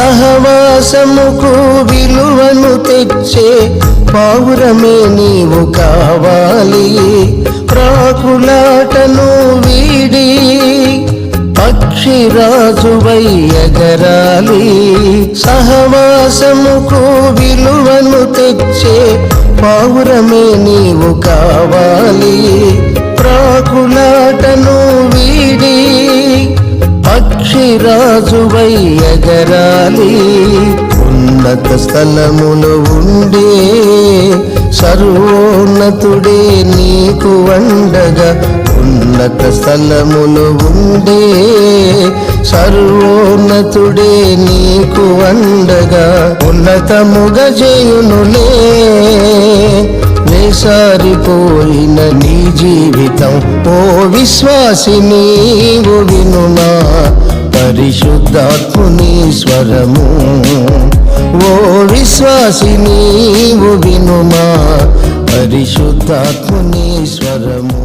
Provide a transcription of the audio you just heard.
సహవాసముకు విలువను తెచ్చే పావురమే నీవు కావాలి. ప్రాకులాటను వీడి పక్షిరాజువై ఎగరాలి. సహవాసముకు విలువను తెచ్చే పావురమే నీవు కావాలి. ప్రాకులాటను వీడి పక్షిరాజువై ఎగరాలి. ఉన్నత స్థలములో ఉండే సర్వోన్నతుడే నీకు అండగా. ఉన్నత స్థలములో ఉండే సర్వోన్నతుడే నీకు అండగా. ఉన్నతముగా చేయునులే వేసారిపోయిన నీ జీవితం. ఓ విశ్వాసి నీవు వినుమా పరిశుద్ధాత్ముని స్వరము. ఓ విశ్వాసి నీవు వినుమా పరిశుద్ధాత్ముని స్వరము.